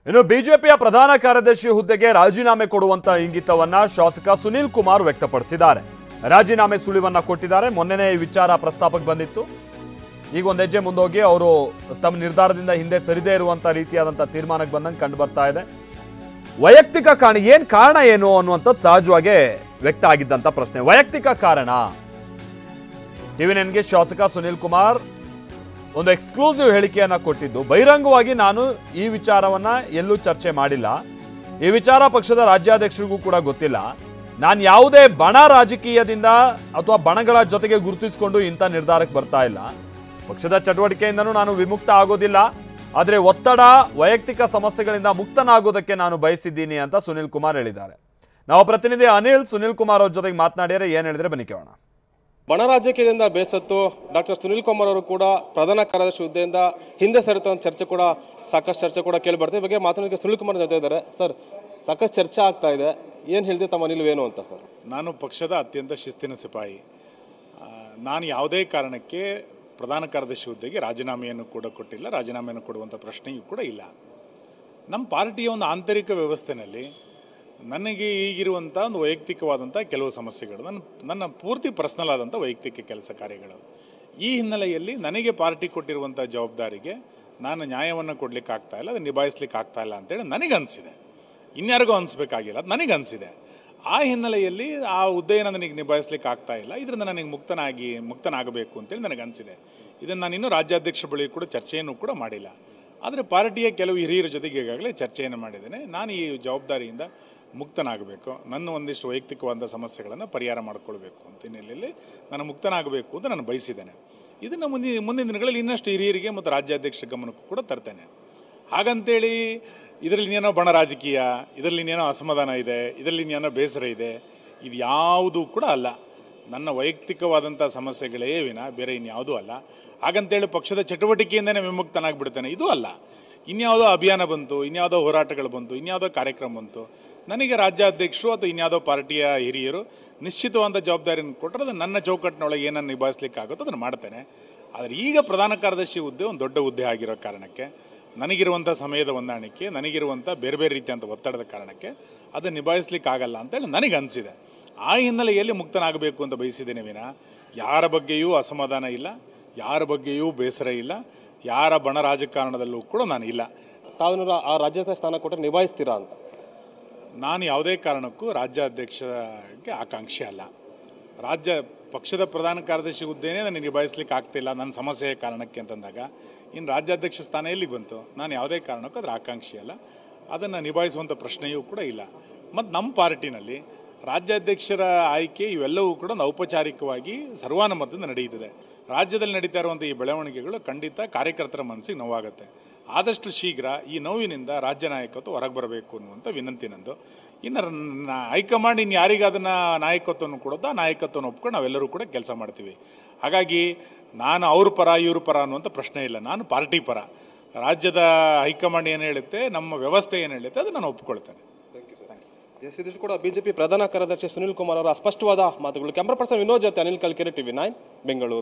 ಇನ್ನು ಬಿಜೆಪಿಯ ಪ್ರಧಾನ ಕಾರ್ಯದರ್ಶಿ ಹುದ್ದೆಗೆ ರಾಜೀನಾಮೆ ಕೊಡುವಂತ ಇಂಗಿತವನ್ನ ಶಾಸಕ ಸುನೀಲ್ ಕುಮಾರ್ ವ್ಯಕ್ತಪಡಿಸಿದ್ದಾರೆ. ರಾಜೀನಾಮೆ ಸುಳಿವನ್ನ ಕೊಟ್ಟಿದ್ದಾರೆ. ಮೊನ್ನೆನೇ ಈ ವಿಚಾರ ಪ್ರಸ್ತಾಪಕ್ಕೆ ಬಂದಿತ್ತು. ಈಗ ಒಂದು ಹೆಜ್ಜೆ ಮುಂದೋಗಿ ಅವರು ತಮ್ಮ ನಿರ್ಧಾರದಿಂದ ಹಿಂದೆ ಸರಿದೇ ಇರುವಂತ ರೀತಿಯಾದಂತ ತೀರ್ಮಾನಕ್ಕೆ ಬಂದಂಗೆ ಕಂಡು ಬರ್ತಾ ಇದೆ. ವೈಯಕ್ತಿಕ ಕಾರಣ ಏನು ಅನ್ನುವಂಥದ್ದು ಸಹಜವಾಗಿ ವ್ಯಕ್ತ ಆಗಿದ್ದಂತ ಪ್ರಶ್ನೆ. ವೈಯಕ್ತಿಕ ಕಾರಣ ಟಿವಿ9ಗೆ ಶಾಸಕ ಸುನೀಲ್ ಕುಮಾರ್ ಒಂದು ಎಕ್ಸ್ಕ್ಲೂಸಿವ್ ಹೇಳಿಕೆಯನ್ನ ಕೊಟ್ಟಿದ್ದು, ಬಹಿರಂಗವಾಗಿ ನಾನು ಈ ವಿಚಾರವನ್ನ ಎಲ್ಲೂ ಚರ್ಚೆ ಮಾಡಿಲ್ಲ, ಈ ವಿಚಾರ ಪಕ್ಷದ ರಾಜ್ಯಾಧ್ಯಕ್ಷರಿಗೂ ಕೂಡ ಗೊತ್ತಿಲ್ಲ, ನಾನು ಯಾವುದೇ ಬಣ ರಾಜಕೀಯದಿಂದ ಅಥವಾ ಬಣಗಳ ಜೊತೆಗೆ ಗುರುತಿಸಿಕೊಂಡು ಇಂಥ ನಿರ್ಧಾರಕ್ಕೆ ಬರ್ತಾ ಇಲ್ಲ, ಪಕ್ಷದ ಚಟುವಟಿಕೆಯಿಂದನೂ ನಾನು ವಿಮುಕ್ತ ಆಗೋದಿಲ್ಲ, ಆದರೆ ಒತ್ತಡ ವೈಯಕ್ತಿಕ ಸಮಸ್ಯೆಗಳಿಂದ ಮುಕ್ತನಾಗೋದಕ್ಕೆ ನಾನು ಬಯಸಿದ್ದೀನಿ ಅಂತ ಸುನೀಲ್ ಕುಮಾರ್ ಹೇಳಿದ್ದಾರೆ. ನಾವು ಪ್ರತಿನಿಧಿ ಅನಿಲ್ ಸುನೀಲ್ ಕುಮಾರ್ ಅವ್ರ ಜೊತೆಗೆ ಮಾತನಾಡಿದರೆ ಏನು ಹೇಳಿದ್ರೆ ಬನ್ನಿ ಕೇಳೋಣ. ಬಣ ರಾಜಕೀಯದಿಂದ ಬೇಸತ್ತು ಡಾಕ್ಟರ್ ಸುನೀಲ್ ಕುಮಾರ್ ಅವರು ಕೂಡ ಪ್ರಧಾನ ಕಾರ್ಯದರ್ಶಿ ಹುದ್ದೆಯಿಂದ ಹಿಂದೆ ಸರಿತ ಚರ್ಚೆ ಕೂಡ ಸಾಕಷ್ಟು ಚರ್ಚೆ ಕೂಡ ಕೇಳಿ ಬರ್ತದೆ. ಈ ಬಗ್ಗೆ ಮಾತನಾಡೋಕೆ ಸುನೀಲ್ ಕುಮಾರ್ ಜೊತೆ ಇದ್ದಾರೆ. ಸರ್, ಸಾಕಷ್ಟು ಚರ್ಚೆ ಆಗ್ತಾ ಇದೆ, ಏನು ಹೇಳ್ತೀವಿ ತಮ್ಮ ನಿಲುವೇನು ಅಂತ? ಸರ್, ನಾನು ಪಕ್ಷದ ಅತ್ಯಂತ ಶಿಸ್ತಿನ ಸಿಪಾಯಿ. ನಾನು ಯಾವುದೇ ಕಾರಣಕ್ಕೆ ಪ್ರಧಾನ ಕಾರ್ಯದರ್ಶಿ ಹುದ್ದೆಗೆ ರಾಜೀನಾಮೆಯನ್ನು ಕೂಡ ಕೊಟ್ಟಿಲ್ಲ, ರಾಜೀನಾಮೆಯನ್ನು ಕೊಡುವಂಥ ಪ್ರಶ್ನೆಯೂ ಕೂಡ ಇಲ್ಲ. ನಮ್ಮ ಪಾರ್ಟಿಯ ಒಂದು ಆಂತರಿಕ ವ್ಯವಸ್ಥೆಯಲ್ಲಿ ನನಗೆ ಈಗಿರುವಂಥ ಒಂದು ವೈಯಕ್ತಿಕವಾದಂಥ ಕೆಲವು ಸಮಸ್ಯೆಗಳು, ನನ್ನ ಪೂರ್ತಿ ಪರ್ಸ್ನಲ್ ಆದಂಥ ವೈಯಕ್ತಿಕ ಕೆಲಸ ಕಾರ್ಯಗಳು. ಈ ಹಿನ್ನೆಲೆಯಲ್ಲಿ ನನಗೆ ಪಾರ್ಟಿ ಕೊಟ್ಟಿರುವಂಥ ಜವಾಬ್ದಾರಿಗೆ ನಾನು ನ್ಯಾಯವನ್ನು ಕೊಡಲಿಕ್ಕೆ ಆಗ್ತಾಯಿಲ್ಲ, ಅದನ್ನು ನಿಭಾಯಿಸ್ಲಿಕ್ಕೆ ಆಗ್ತಾಯಿಲ್ಲ ಅಂತೇಳಿ ನನಗನ್ನಿಸಿದೆ. ಇನ್ಯಾರಿಗೂ ಅನಿಸ್ಬೇಕಾಗಿಲ್ಲ, ಅದು ನನಗನ್ನಿಸಿದೆ. ಆ ಹಿನ್ನೆಲೆಯಲ್ಲಿ ಆ ಹುದ್ದೆಯನ್ನು ನನಗೆ ನಿಭಾಯಿಸ್ಲಿಕ್ಕೆ ಆಗ್ತಾಯಿಲ್ಲ, ಇದರಿಂದ ನನಗೆ ಮುಕ್ತನಾಗಬೇಕು ಅಂತೇಳಿ ನನಗನ್ನಿಸಿದೆ. ಇದನ್ನು ನಾನು ಇನ್ನೂ ರಾಜ್ಯಾಧ್ಯಕ್ಷರ ಬಳಿ ಕೂಡ ಚರ್ಚೆಯನ್ನು ಕೂಡ ಮಾಡಿಲ್ಲ. ಆದರೆ ಪಾರ್ಟಿಯ ಕೆಲವು ಹಿರಿಯರ ಜೊತೆಗೆ ಈಗಾಗಲೇ ಚರ್ಚೆಯನ್ನು ಮಾಡಿದ್ದೇನೆ. ನಾನು ಈ ಜವಾಬ್ದಾರಿಯಿಂದ ಮುಕ್ತನಾಗಬೇಕು, ನನ್ನ ಒಂದಿಷ್ಟು ವೈಯಕ್ತಿಕವಾದ ಸಮಸ್ಯೆಗಳನ್ನು ಪರಿಹಾರ ಮಾಡಿಕೊಳ್ಬೇಕು ಅಂತ ಹಿನ್ನೆಲೆಯಲ್ಲಿ ನಾನು ಮುಕ್ತನಾಗಬೇಕು ಅಂತ ನಾನು ಬಯಸಿದ್ದೇನೆ. ಇದನ್ನು ಮುಂದಿನ ದಿನಗಳಲ್ಲಿ ಇನ್ನಷ್ಟು ಹಿರಿಯರಿಗೆ ಮತ್ತು ರಾಜ್ಯಾಧ್ಯಕ್ಷರ ಗಮನಕ್ಕೂ ಕೂಡ ತರ್ತೇನೆ. ಹಾಗಂತೇಳಿ ಇದರಲ್ಲಿ ಏನೋ ಬಣ ರಾಜಕೀಯ, ಇದರಲ್ಲಿ ಏನೋ ಅಸಮಾಧಾನ ಇದೆ, ಇದರಲ್ಲಿ ಏನೋ ಬೇಸರ ಇದೆ, ಇದು ಯಾವುದೂ ಕೂಡ ಅಲ್ಲ. ನನ್ನ ವೈಯಕ್ತಿಕವಾದಂಥ ಸಮಸ್ಯೆಗಳೇ ವಿನ ಬೇರೆ ಇನ್ಯಾವುದೂ ಅಲ್ಲ. ಹಾಗಂತೇಳಿ ಪಕ್ಷದ ಚಟುವಟಿಕೆಯಿಂದನೇ ವಿಮುಕ್ತನಾಗ್ಬಿಡ್ತೇನೆ, ಇದೂ ಅಲ್ಲ. ಇನ್ಯಾವುದೋ ಅಭಿಯಾನ ಬಂತು, ಇನ್ಯಾವುದೋ ಹೋರಾಟಗಳು ಬಂತು, ಇನ್ಯಾವುದೋ ಕಾರ್ಯಕ್ರಮ ಬಂತು, ನನಗೆ ರಾಜ್ಯಾಧ್ಯಕ್ಷರು ಅಥವಾ ಇನ್ಯಾವುದೋ ಪಾರ್ಟಿಯ ಹಿರಿಯರು ನಿಶ್ಚಿತವಾದ ಜವಾಬ್ದಾರಿಯನ್ನು ಕೊಟ್ಟರೆ ಅದು ನನ್ನ ಚೌಕಟ್ಟಿನೊಳಗೆ ಏನನ್ನು ನಿಭಾಯಿಸ್ಲಿಕ್ಕೆ ಆಗುತ್ತೋ ಅದನ್ನು ಮಾಡ್ತೇನೆ. ಆದರೆ ಈಗ ಪ್ರಧಾನ ಕಾರ್ಯದರ್ಶಿ ಹುದ್ದೆ ಒಂದು ದೊಡ್ಡ ಹುದ್ದೆ ಆಗಿರೋ ಕಾರಣಕ್ಕೆ, ನನಗಿರುವಂಥ ಸಮಯದ ಹೊಂದಾಣಿಕೆ, ನನಗಿರುವಂಥ ಬೇರೆ ಬೇರೆ ರೀತಿಯಂಥ ಒತ್ತಡದ ಕಾರಣಕ್ಕೆ ಅದನ್ನು ನಿಭಾಯಿಸ್ಲಿಕ್ಕೆ ಆಗಲ್ಲ ಅಂತೇಳಿ ನನಗೆ ಅನಿಸಿದೆ. ಆ ಹಿನ್ನೆಲೆಯಲ್ಲಿ ಮುಕ್ತನಾಗಬೇಕು ಅಂತ ಬಯಸಿದ್ದೇನೆ ವಿನ ಯಾರ ಬಗ್ಗೆಯೂ ಅಸಮಾಧಾನ ಇಲ್ಲ, ಯಾರ ಬಗ್ಗೆಯೂ ಬೇಸರ ಇಲ್ಲ, ಯಾರ ಬಣ ರಾಜಕಾರಣದಲ್ಲೂ ಕೂಡ ನಾನು ಇಲ್ಲ. ತಾವೇನಾದ್ರು ಆ ರಾಜ್ಯಾಧ್ಯಕ್ಷ ಸ್ಥಾನ ಕೊಟ್ಟರೆ ನಿಭಾಯಿಸ್ತೀರಾ ಅಂತ? ನಾನು ಯಾವುದೇ ಕಾರಣಕ್ಕೂ ರಾಜ್ಯಾಧ್ಯಕ್ಷಗೆ ಆಕಾಂಕ್ಷೆ ಅಲ್ಲ. ಪಕ್ಷದ ಪ್ರಧಾನ ಕಾರ್ಯದರ್ಶಿ ಹುದ್ದೆನೇ ನನಗೆ ನಿಭಾಯಿಸ್ಲಿಕ್ಕೆ ಆಗ್ತಿಲ್ಲ ನನ್ನ ಸಮಸ್ಯೆಯ ಕಾರಣಕ್ಕೆ ಅಂತಂದಾಗ ಇನ್ನು ರಾಜ್ಯಾಧ್ಯಕ್ಷ ಸ್ಥಾನ ಎಲ್ಲಿಗೆ ಬಂತು? ನಾನು ಯಾವುದೇ ಕಾರಣಕ್ಕೂ ಅದರ ಆಕಾಂಕ್ಷೆ ಅಲ್ಲ, ಅದನ್ನು ನಿಭಾಯಿಸುವಂಥ ಪ್ರಶ್ನೆಯೂ ಕೂಡ ಇಲ್ಲ. ಮತ್ತು ನಮ್ಮ ಪಾರ್ಟಿನಲ್ಲಿ ರಾಜ್ಯಾಧ್ಯಕ್ಷರ ಆಯ್ಕೆ ಇವೆಲ್ಲವೂ ಕೂಡ ಔಪಚಾರಿಕವಾಗಿ ಸರ್ವಾನುಮತದಿಂದ ನಡೆಯುತ್ತದೆ. ರಾಜ್ಯದಲ್ಲಿ ನಡೀತಾ ಇರುವಂಥ ಈ ಬೆಳವಣಿಗೆಗಳು ಖಂಡಿತ ಕಾರ್ಯಕರ್ತರ ಮನಸ್ಸಿಗೆ ನೋವಾಗುತ್ತೆ. ಆದಷ್ಟು ಶೀಘ್ರ ಈ ನೋವಿನಿಂದ ರಾಜ್ಯ ನಾಯಕತ್ವ ಹೊರಗೆ ಬರಬೇಕು ಅನ್ನುವಂಥ ವಿನಂತಿ ನಂದು. ಇನ್ನು ಹೈಕಮಾಂಡ್ ಇನ್ನು ಯಾರಿಗೆ ಅದನ್ನು ನಾಯಕತ್ವವನ್ನು ಕೊಡೋದು ಆ ನಾಯಕತ್ವವನ್ನು ಒಪ್ಕೊಂಡು ನಾವೆಲ್ಲರೂ ಕೂಡ ಕೆಲಸ ಮಾಡ್ತೀವಿ. ಹಾಗಾಗಿ ನಾನು ಅವ್ರ ಪರ ಇವ್ರ ಪರ ಅನ್ನುವಂಥ ಪ್ರಶ್ನೆ ಇಲ್ಲ, ನಾನು ಪಾರ್ಟಿ ಪರ. ರಾಜ್ಯದ ಹೈಕಮಾಂಡ್ ಏನು ಹೇಳುತ್ತೆ, ನಮ್ಮ ವ್ಯವಸ್ಥೆ ಏನು ಹೇಳುತ್ತೆ ಅದು ನಾನು ಒಪ್ಕೊಳ್ತೇನೆ. ಇದಿಷ್ಟು ಕೂಡ ಬಿಜೆಪಿ ಪ್ರಧಾನ ಕಾರ್ಯದರ್ಶಿ ಸುನೀಲ್ ಕುಮಾರ್ ಅವರ ಸ್ಪಷ್ಟವಾದ ಮಾತುಗಳು. ಕ್ಯಾಮ್ರಾ ಪರ್ಸನ್ ವಿನೋದ್ ಜೊತೆ ಅನಿಲ್ ಕಲ್ಕೆರೆ, ಟಿವಿ9 ಬೆಂಗಳೂರು.